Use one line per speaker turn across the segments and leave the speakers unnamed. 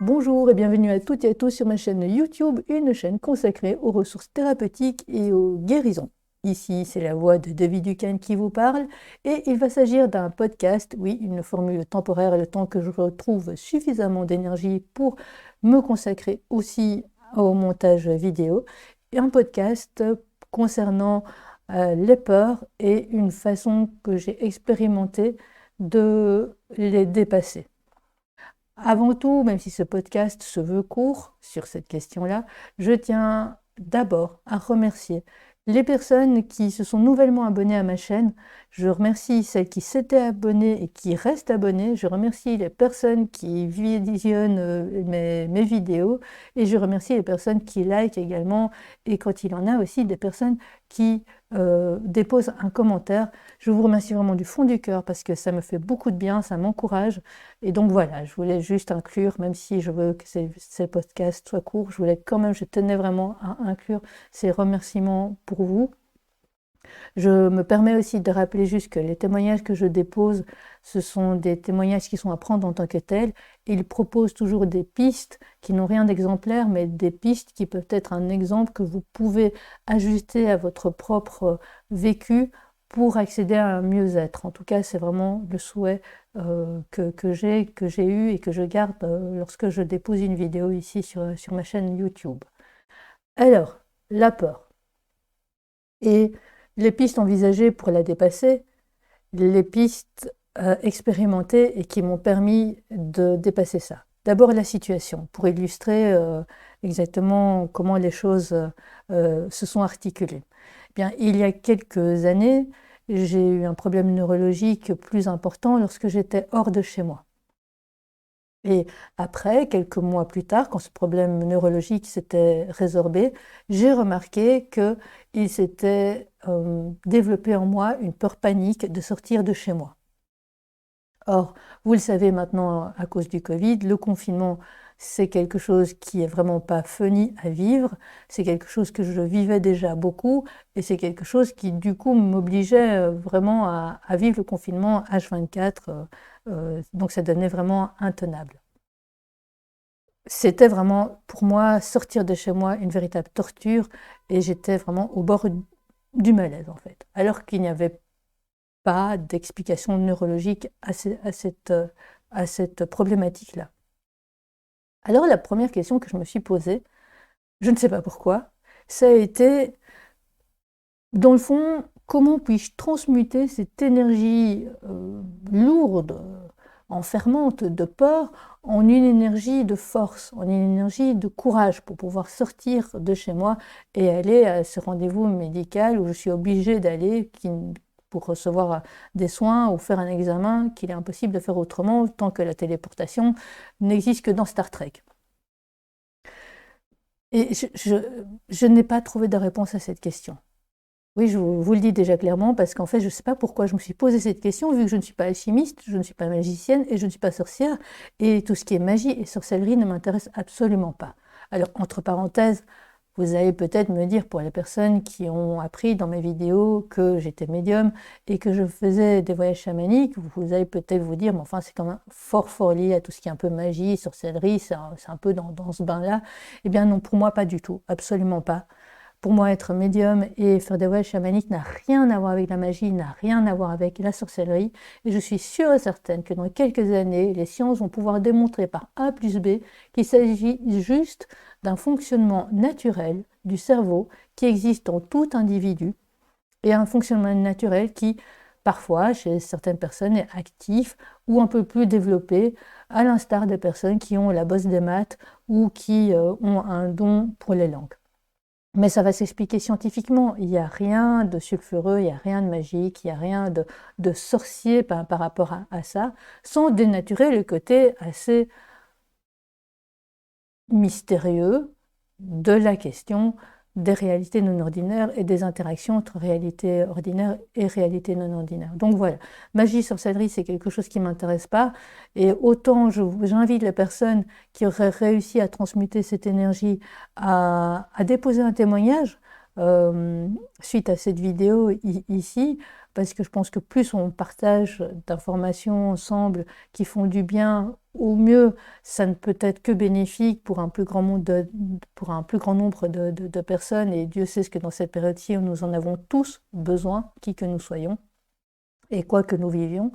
Bonjour et bienvenue à toutes et à tous sur ma chaîne YouTube, une chaîne consacrée aux ressources thérapeutiques et aux guérisons. Ici, c'est la voix de David Duquesne qui vous parle et il va s'agir d'un podcast, oui, une formule temporaire, le temps que je retrouve suffisamment d'énergie pour me consacrer aussi au montage vidéo, et un podcast concernant les peurs et une façon que j'ai expérimentée de les dépasser. Avant tout, même si ce podcast se veut court sur cette question-là, je tiens d'abord à remercier les personnes qui se sont nouvellement abonnées à ma chaîne. Je remercie celles qui s'étaient abonnées et qui restent abonnées. Je remercie les personnes qui visionnent mes vidéos et je remercie les personnes qui likent également. Et quand il en a aussi, des personnes qui déposent un commentaire. Je vous remercie vraiment du fond du cœur parce que ça me fait beaucoup de bien, ça m'encourage. Et donc voilà, je voulais juste inclure, même si je veux que ces podcasts soient courts, je tenais vraiment à inclure ces remerciements pour vous. Je me permets aussi de rappeler juste que les témoignages que je dépose, ce sont des témoignages qui sont à prendre en tant que tels. Ils proposent toujours des pistes qui n'ont rien d'exemplaire, mais des pistes qui peuvent être un exemple que vous pouvez ajuster à votre propre vécu pour accéder à un mieux-être. En tout cas, c'est vraiment le souhait que j'ai eu et que je garde lorsque je dépose une vidéo ici sur ma chaîne YouTube. Alors, la peur et les pistes envisagées pour la dépasser, les pistes expérimentées et qui m'ont permis de dépasser ça. D'abord la situation, pour illustrer exactement comment les choses se sont articulées. Eh bien, il y a quelques années, j'ai eu un problème neurologique plus important lorsque j'étais hors de chez moi. Et après, quelques mois plus tard, quand ce problème neurologique s'était résorbé, j'ai remarqué qu'il s'était développé en moi une peur panique de sortir de chez moi. Or, vous le savez maintenant, à cause du Covid, le confinement, c'est quelque chose qui est vraiment pas funny à vivre, c'est quelque chose que je vivais déjà beaucoup, et c'est quelque chose qui, du coup, m'obligeait vraiment à vivre le confinement H24, donc ça devenait vraiment intenable. C'était vraiment, pour moi, sortir de chez moi, une véritable torture, et j'étais vraiment au bord du malaise, en fait, alors qu'il n'y avait pas d'explication neurologique à cette problématique-là. Alors la première question que je me suis posée, je ne sais pas pourquoi, ça a été, dans le fond, comment puis-je transmuter cette énergie lourde, enfermante de peur, en une énergie de force, en une énergie de courage pour pouvoir sortir de chez moi et aller à ce rendez-vous médical où je suis obligée d'aller pour recevoir des soins ou faire un examen qu'il est impossible de faire autrement tant que la téléportation n'existe que dans Star Trek. Et je n'ai pas trouvé de réponse à cette question. Oui, je vous le dis déjà clairement, parce qu'en fait, je ne sais pas pourquoi je me suis posé cette question, vu que je ne suis pas alchimiste, je ne suis pas magicienne et je ne suis pas sorcière, et tout ce qui est magie et sorcellerie ne m'intéresse absolument pas. Alors, entre parenthèses, vous allez peut-être me dire, pour les personnes qui ont appris dans mes vidéos que j'étais médium et que je faisais des voyages chamaniques, vous allez peut-être vous dire, mais enfin, c'est quand même fort lié à tout ce qui est un peu magie, sorcellerie, c'est un peu dans ce bain-là. Eh bien non, pour moi, pas du tout, absolument pas. Pour moi, être médium et faire des voyages chamaniques n'a rien à voir avec la magie, n'a rien à voir avec la sorcellerie. Et je suis sûre et certaine que dans quelques années, les sciences vont pouvoir démontrer par A plus B qu'il s'agit juste d'un fonctionnement naturel du cerveau qui existe en tout individu et un fonctionnement naturel qui, parfois, chez certaines personnes, est actif ou un peu plus développé, à l'instar des personnes qui ont la bosse des maths ou qui ont un don pour les langues. Mais ça va s'expliquer scientifiquement. Il n'y a rien de sulfureux, il n'y a rien de magique, il n'y a rien de sorcier par rapport à ça, sans dénaturer le côté assez mystérieux de la question des réalités non ordinaires et des interactions entre réalité ordinaire et réalité non ordinaire. Donc voilà, magie, sorcellerie, c'est quelque chose qui ne m'intéresse pas. Et autant j'invite les personnes qui auraient réussi à transmuter cette énergie à déposer un témoignage suite à cette vidéo ici, parce que je pense que plus on partage d'informations ensemble qui font du bien, au mieux, ça ne peut être que bénéfique pour un plus grand nombre de personnes, et Dieu sait ce que dans cette période-ci, nous en avons tous besoin, qui que nous soyons, et quoi que nous vivions.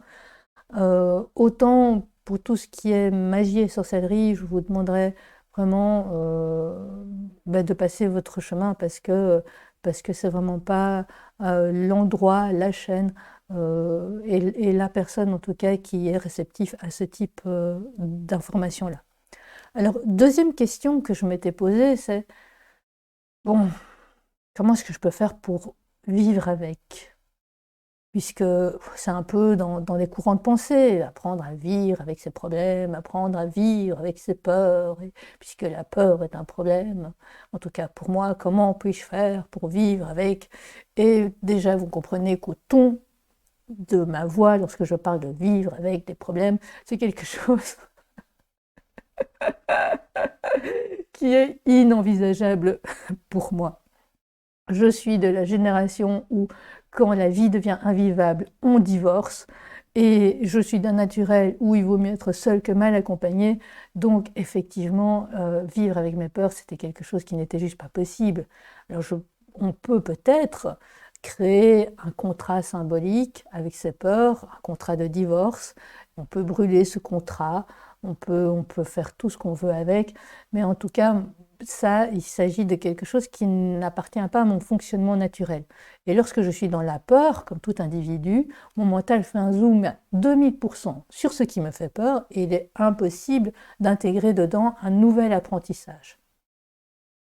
Autant pour tout ce qui est magie et sorcellerie, je vous demanderais vraiment de passer votre chemin, parce que c'est vraiment pas l'endroit, la chaîne et la personne en tout cas qui est réceptif à ce type d'informations-là. Alors, deuxième question que je m'étais posée, c'est bon, comment est-ce que je peux faire pour vivre avec? Puisque c'est un peu dans les courants de pensée, apprendre à vivre avec ses problèmes, apprendre à vivre avec ses peurs, puisque la peur est un problème. En tout cas, pour moi, comment puis-je faire pour vivre avec? Et déjà, vous comprenez qu'au ton de ma voix, lorsque je parle de vivre avec des problèmes, c'est quelque chose qui est inenvisageable pour moi. Je suis de la génération où, quand la vie devient invivable, on divorce. Et je suis d'un naturel où il vaut mieux être seul que mal accompagné. Donc, effectivement, vivre avec mes peurs, c'était quelque chose qui n'était juste pas possible. Alors, on peut peut-être créer un contrat symbolique avec ses peurs, un contrat de divorce. On peut brûler ce contrat, on peut faire tout ce qu'on veut avec, mais en tout cas, ça, il s'agit de quelque chose qui n'appartient pas à mon fonctionnement naturel. Et lorsque je suis dans la peur, comme tout individu, mon mental fait un zoom à 2000% sur ce qui me fait peur, et il est impossible d'intégrer dedans un nouvel apprentissage.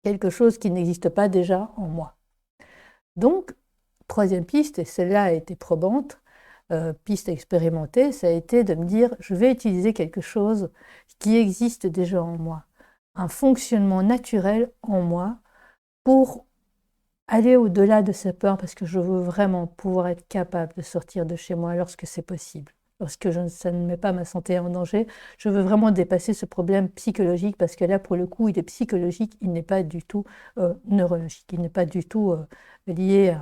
Quelque chose qui n'existe pas déjà en moi. Donc, troisième piste, et celle-là a été probante, piste expérimentée, ça a été de me dire, je vais utiliser quelque chose qui existe déjà en moi, un fonctionnement naturel en moi pour aller au-delà de ces peurs, parce que je veux vraiment pouvoir être capable de sortir de chez moi lorsque c'est possible. Lorsque ça ne met pas ma santé en danger, je veux vraiment dépasser ce problème psychologique, parce que là, pour le coup, il est psychologique, il n'est pas du tout neurologique, il n'est pas du tout lié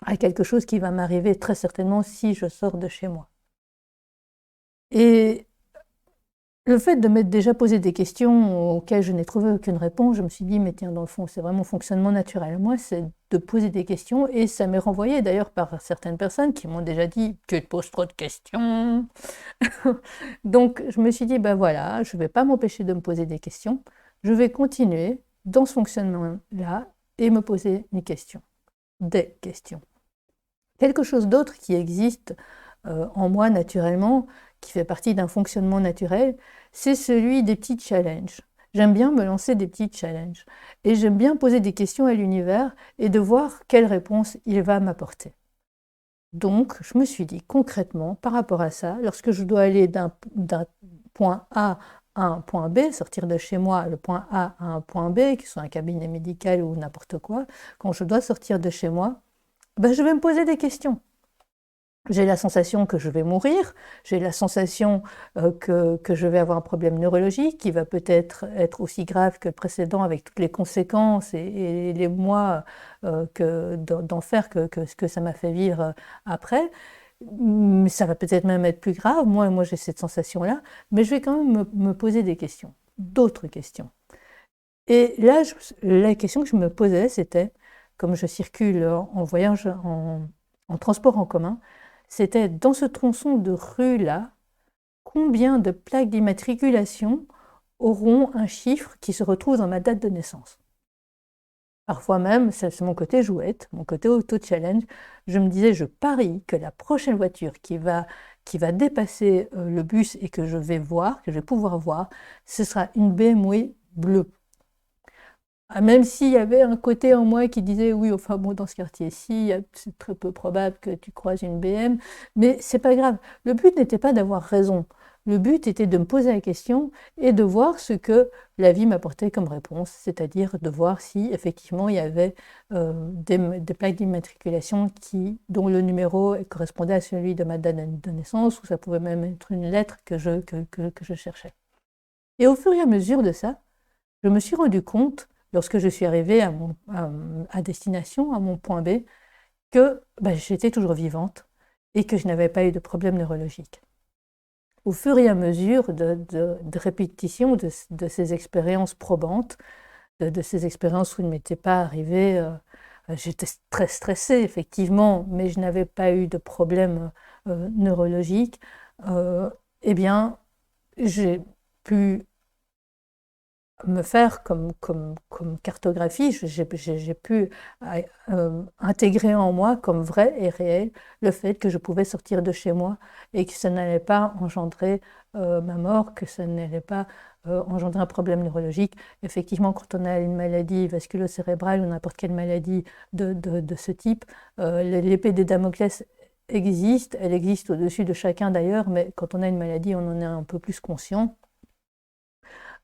à quelque chose qui va m'arriver très certainement si je sors de chez moi. Et le fait de m'être déjà posé des questions auxquelles je n'ai trouvé aucune réponse, je me suis dit, mais tiens, dans le fond, c'est vraiment mon fonctionnement naturel. Moi, c'est de poser des questions, et ça m'est renvoyé d'ailleurs par certaines personnes qui m'ont déjà dit, tu te poses trop de questions. Donc, je me suis dit, ben voilà, je ne vais pas m'empêcher de me poser des questions, je vais continuer dans ce fonctionnement-là et me poser des questions. Quelque chose d'autre qui existe en moi naturellement, qui fait partie d'un fonctionnement naturel, c'est celui des petits challenges. J'aime bien me lancer des petits challenges, et j'aime bien poser des questions à l'univers et de voir quelle réponse il va m'apporter. Donc, je me suis dit concrètement, par rapport à ça, lorsque je dois aller d'un point A à un point B, sortir de chez moi, le point A à un point B, que ce soit un cabinet médical ou n'importe quoi, quand je dois sortir de chez moi, je vais me poser des questions. J'ai la sensation que je vais mourir, j'ai la sensation que je vais avoir un problème neurologique qui va peut-être être aussi grave que le précédent, avec toutes les conséquences et les mois d'enfer que ça m'a fait vivre après. Ça va peut-être même être plus grave, moi j'ai cette sensation-là, mais je vais quand même me poser des questions, d'autres questions. Et là, la question que je me posais, c'était, comme je circule en voyage, en transport en commun, c'était dans ce tronçon de rue-là, combien de plaques d'immatriculation auront un chiffre qui se retrouve dans ma date de naissance? Parfois même, c'est mon côté jouette, mon côté auto-challenge, je me disais, je parie que la prochaine voiture qui va dépasser le bus et que je vais pouvoir voir, ce sera une BMW bleue. Même s'il y avait un côté en moi qui disait, oui, enfin bon, dans ce quartier-ci, c'est très peu probable que tu croises une BM, mais c'est pas grave. Le but n'était pas d'avoir raison. Le but était de me poser la question et de voir ce que la vie m'apportait comme réponse, c'est-à-dire de voir si effectivement il y avait des plaques d'immatriculation dont le numéro correspondait à celui de ma date de naissance, ou ça pouvait même être une lettre que je cherchais. Et au fur et à mesure de ça, je me suis rendu compte, lorsque je suis arrivée à destination, à mon point B, que j'étais toujours vivante et que je n'avais pas eu de problème neurologique. Au fur et à mesure de répétition de ces expériences probantes, de ces expériences où il ne m'était pas arrivé, j'étais très stressée effectivement, mais je n'avais pas eu de problème neurologique, eh bien, j'ai pu me faire comme cartographie, j'ai pu intégrer en moi comme vrai et réel le fait que je pouvais sortir de chez moi et que ça n'allait pas engendrer ma mort, que ça n'allait pas engendrer un problème neurologique. Effectivement, quand on a une maladie vasculo-cérébrale ou n'importe quelle maladie de ce type, l'épée de Damoclès existe, elle existe au-dessus de chacun d'ailleurs, mais quand on a une maladie, on en est un peu plus conscient.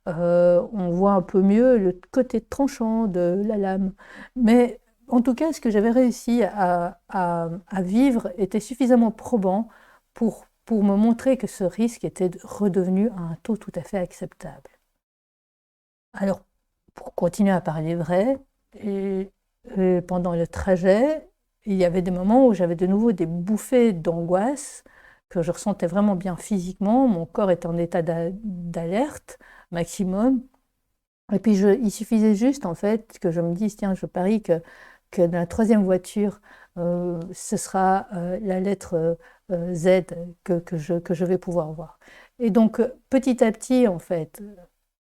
On voit un peu mieux le côté tranchant de la lame. Mais en tout cas, ce que j'avais réussi à vivre était suffisamment probant pour me montrer que ce risque était redevenu à un taux tout à fait acceptable. Alors, pour continuer à parler vrai, pendant le trajet, il y avait des moments où j'avais de nouveau des bouffées d'angoisse que je ressentais vraiment bien physiquement, mon corps était en état d'alerte maximum. Et puis il suffisait juste en fait que je me dise, tiens, je parie que dans la troisième voiture, ce sera la lettre Z que je vais pouvoir voir. Et donc petit à petit, en fait,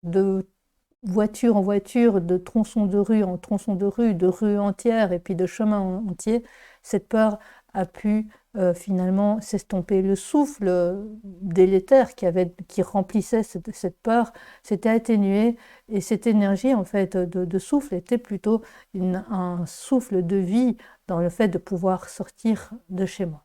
de voiture en voiture, de tronçon de rue en tronçon de rue entière et puis de chemin entier, cette peur a pu finalement s'estomper. Le souffle délétère qui remplissait cette peur s'était atténué et cette énergie en fait de souffle était plutôt un souffle de vie dans le fait de pouvoir sortir de chez moi.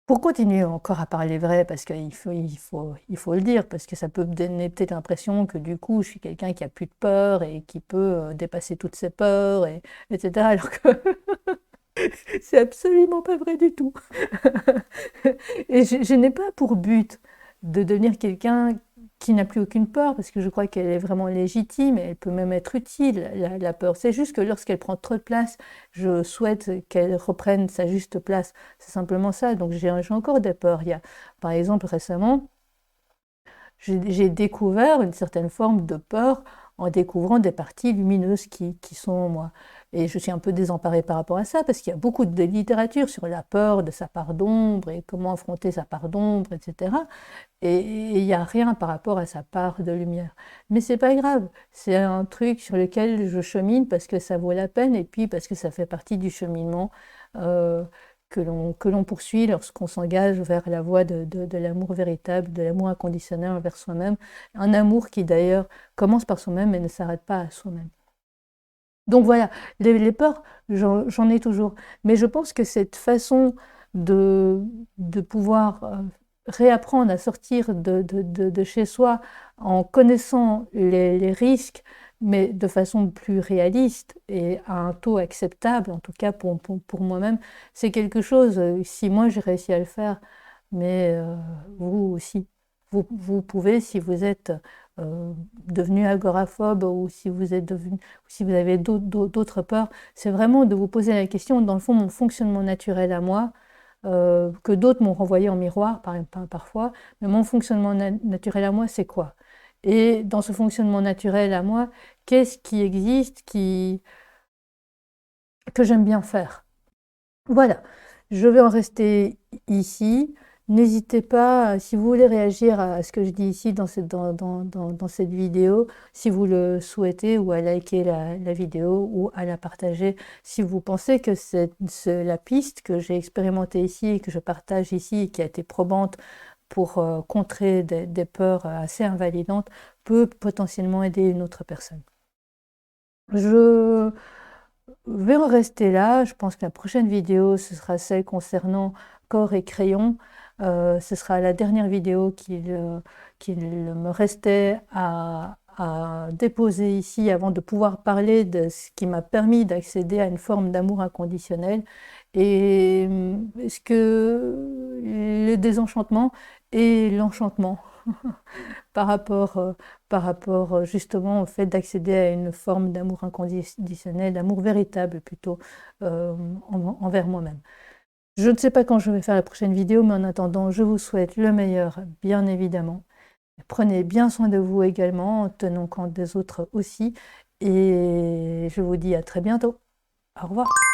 Pour continuer encore à parler vrai, parce qu'il faut le dire, parce que ça peut donner peut-être l'impression que du coup je suis quelqu'un qui a plus de peur et qui peut dépasser toutes ses peurs, etc. Alors que c'est absolument pas vrai du tout. Et je n'ai pas pour but de devenir quelqu'un qui n'a plus aucune peur, parce que je crois qu'elle est vraiment légitime et elle peut même être utile, la peur. C'est juste que lorsqu'elle prend trop de place, je souhaite qu'elle reprenne sa juste place. C'est simplement ça. Donc j'ai encore des peurs. Par exemple, récemment, j'ai découvert une certaine forme de peur en découvrant des parties lumineuses qui sont en moi. Et je suis un peu désemparée par rapport à ça, parce qu'il y a beaucoup de littérature sur la peur de sa part d'ombre et comment affronter sa part d'ombre, etc. Et il n'y a rien par rapport à sa part de lumière. Mais c'est pas grave, c'est un truc sur lequel je chemine parce que ça vaut la peine et puis parce que ça fait partie du cheminement que l'on poursuit lorsqu'on s'engage vers la voie de l'amour véritable, de l'amour inconditionnel envers soi-même. Un amour qui d'ailleurs commence par soi-même et ne s'arrête pas à soi-même. Donc voilà, les peurs, j'en ai toujours. Mais je pense que cette façon de pouvoir réapprendre à sortir de chez soi en connaissant les risques, mais de façon plus réaliste et à un taux acceptable, en tout cas pour moi-même, c'est quelque chose, si moi j'ai réussi à le faire, mais vous aussi. Vous pouvez, si vous êtes devenu agoraphobe ou si vous avez d'autres peurs, c'est vraiment de vous poser la question, dans le fond, mon fonctionnement naturel à moi, que d'autres m'ont renvoyé en miroir parfois, mais mon fonctionnement naturel à moi, c'est quoi? Et dans ce fonctionnement naturel à moi, qu'est-ce qui existe que j'aime bien faire? Voilà, je vais en rester ici. N'hésitez pas, si vous voulez réagir à ce que je dis ici dans cette vidéo, si vous le souhaitez, ou à liker la vidéo, ou à la partager, si vous pensez que la piste que j'ai expérimentée ici, et que je partage ici, qui a été probante pour contrer des peurs assez invalidantes, peut potentiellement aider une autre personne. Je vais en rester là. Je pense que la prochaine vidéo, ce sera celle concernant corps et crayon. Ce sera la dernière vidéo qu'il me restait à déposer ici avant de pouvoir parler de ce qui m'a permis d'accéder à une forme d'amour inconditionnel et ce que le désenchantement et l'enchantement. par rapport justement au fait d'accéder à une forme d'amour inconditionnel, d'amour véritable plutôt envers moi-même. Je ne sais pas quand je vais faire la prochaine vidéo, mais en attendant, je vous souhaite le meilleur, bien évidemment. Prenez bien soin de vous également, en tenant compte des autres aussi. Et je vous dis à très bientôt. Au revoir.